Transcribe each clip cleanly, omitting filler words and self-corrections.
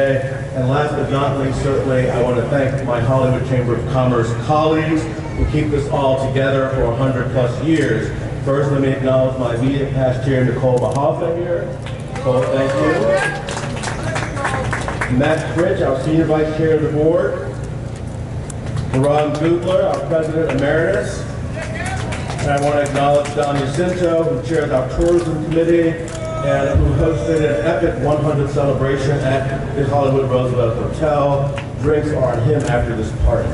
And last but not least, certainly, I want to thank my Hollywood Chamber of Commerce colleagues who keep this all together for 100+ years. First, let me acknowledge my immediate past chair, Nicole Bahafa here. Nicole, thank you. Matt Fritch, our Senior Vice Chair of the Board. Ron Gutler, our President Emeritus. And I want to acknowledge Don Jacinto, who chairs our Tourism Committee and who hosted an epic 100th celebration at his Hollywood Roosevelt Hotel. Drinks are on him after this party.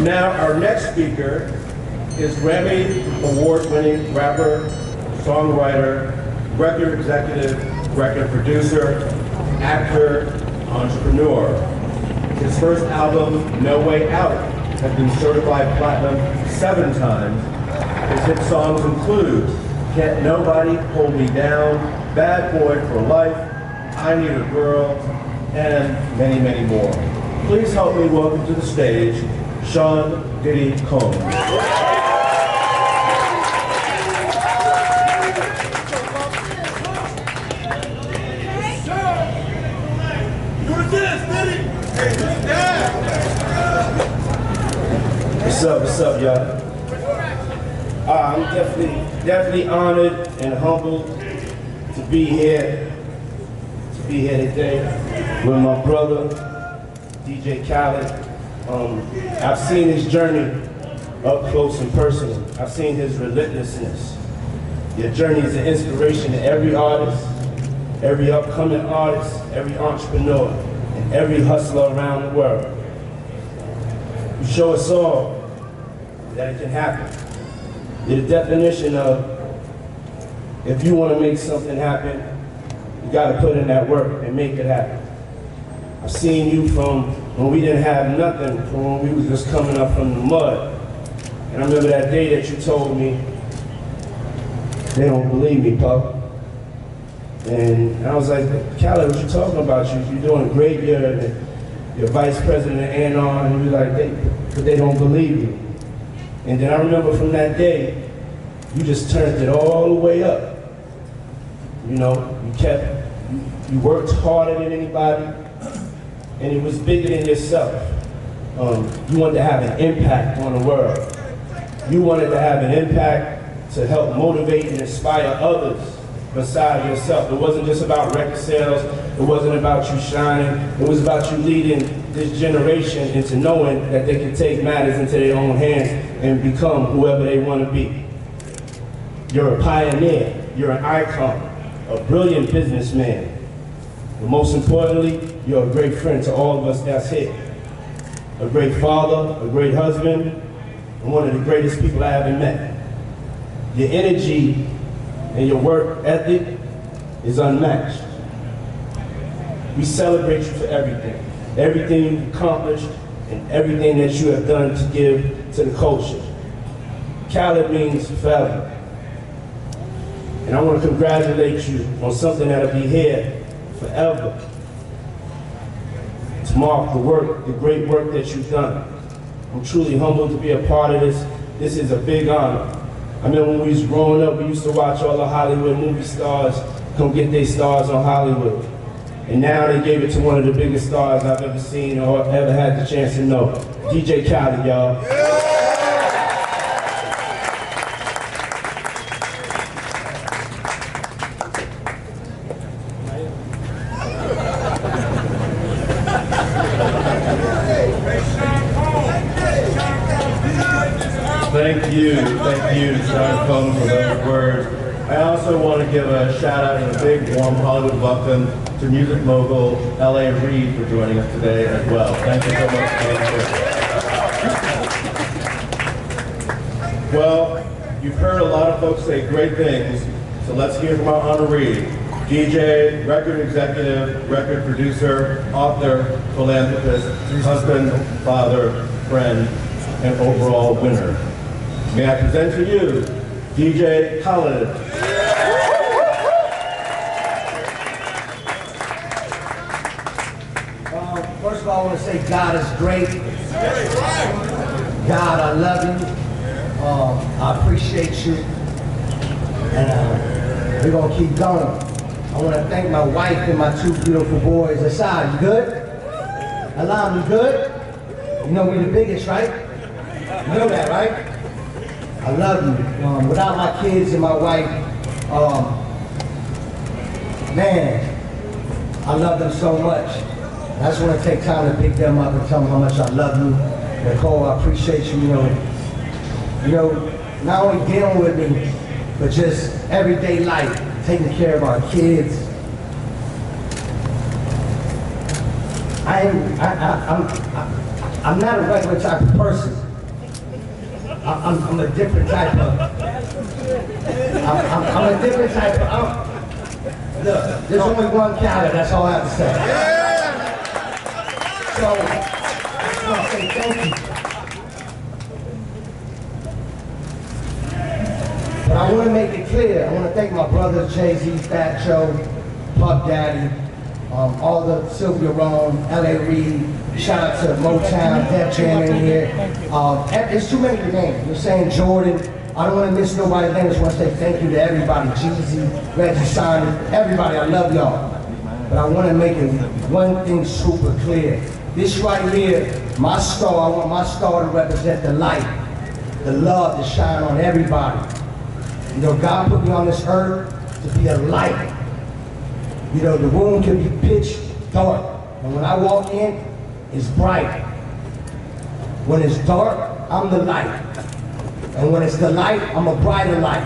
Now, our next speaker is Grammy Award-winning rapper, songwriter, record executive, record producer, actor, entrepreneur. His first album, No Way Out, has been certified platinum 7 times. His hit songs include Can't Nobody Hold Me Down, Bad Boy for Life, I Need a Girl, and many, many more. Please help me welcome to the stage, Sean Diddy Combs. What's up, y'all? I'm definitely honored and humbled to be here today with my brother, DJ Khaled. I've seen his journey up close and personal. I've seen his relentlessness. Your journey is an inspiration to every artist, every upcoming artist, every entrepreneur, and every hustler around the world. You show us all that it can happen. You're the definition of, if you want to make something happen, you got to put in that work and make it happen. I've seen you from when we didn't have nothing, from when we was just coming up from the mud. And I remember that day that you told me, they don't believe me, Pop. And I was like, Khaled, what you talking about? You're doing great. You're vice president of A&R, and you're like, but they don't believe you. And then I remember from that day, you just turned it all the way up. You know, you worked harder than anybody, and it was bigger than yourself. You wanted to have an impact on the world. You wanted to have an impact to help motivate and inspire others beside yourself. It wasn't just about record sales. It wasn't about you shining. It was about you leading this generation into knowing that they can take matters into their own hands and become whoever they want to be. You're a pioneer. You're an icon, a brilliant businessman. But most importantly, you're a great friend to all of us that's here. A great father, a great husband, and one of the greatest people I ever met. Your energy and your work ethic is unmatched. We celebrate you for everything. Everything you've accomplished and everything that you have done to give to the culture. Khaled means forever. And I want to congratulate you on something that'll be here forever. To mark the great work that you've done. I'm truly humbled to be a part of this. This is a big honor. I remember when we was growing up, we used to watch all the Hollywood movie stars come get their stars on Hollywood. And now they gave it to one of the biggest stars I've ever seen or ever had the chance to know. DJ Khaled, y'all. Thank you, Sean Combs, for those words. I also want to give a shout out and a big warm Hollywood welcome to music mogul L.A. Reid for joining us today as well. Thank you so much. Well, you've heard a lot of folks say great things, so let's hear from our honoree, DJ, record executive, record producer, author, philanthropist, husband, father, friend, and overall winner. May I present to you, DJ Khaled. First of all, I want to say God is great. God, I love you. I appreciate you. And we're going to keep going. I want to thank my wife and my two beautiful boys. Asad, you good? Alam, you good? You know we the biggest, right? You know that, right? I love you. Without my kids and my wife, man, I love them so much. I just want to take time to pick them up and tell them how much I love you. Nicole, I appreciate you, you know, not only dealing with me, but just everyday life, taking care of our kids. I'm not a regular type of person. I'm a different type of. I'm a different type of. Look, there's only one Khaled. That's all I have to say. So I just want to say thank you. But I want to make it clear. I want to thank my brothers, Jay-Z, Fat Joe, Puff Daddy, all the Sylvia Rome, L.A. Reid. Shout out to Motown, Def Jam in here. There's too many to name. You're saying Jordan. I don't want to miss nobody's name. I just want to say thank you to everybody. Jeezy, Reggie Simon, everybody. I love y'all. But I want to make it one thing super clear. This right here, my star, I want my star to represent the light, the love to shine on everybody. You know, God put me on this earth to be a light. You know, the room can be pitch dark. And when I walk in, it's bright. When it's dark, I'm the light. And when it's the light, I'm a brighter light.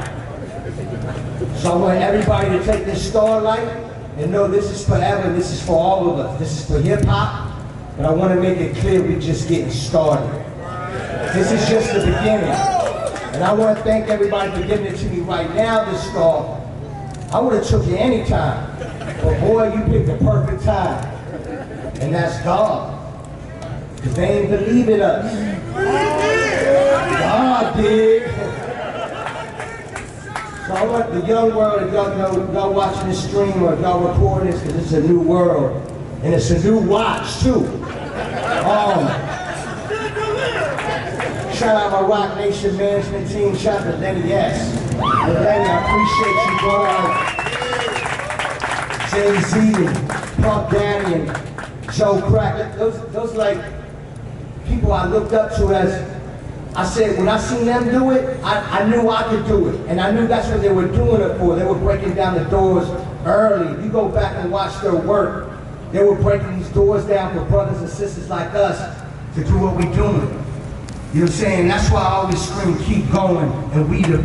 So I want everybody to take this starlight and know this is forever, this is for all of us. This is for hip hop, but I want to make it clear we're just getting started. This is just the beginning. And I want to thank everybody for giving it to me right now, this star. I would have took you any time. But boy, you picked the perfect time. And that's God. Because they ain't believe in us. God did. So I want the young world, if y'all watching this stream or if y'all recording this, because it's a new world. And it's a new watch too. Shout out my Rock Nation management team. Shout out to Lenny S. And Lenny, I appreciate you, bro. Jay-Z, Puff Daddy, and Joe Crack. Those like people I looked up to as, I said, when I seen them do it, I knew I could do it. And I knew that's what they were doing it for. They were breaking down the doors early. If you go back and watch their work, they were breaking these doors down for brothers and sisters like us to do what we're doing. You know what I'm saying? That's why I always scream, keep going, and we the best.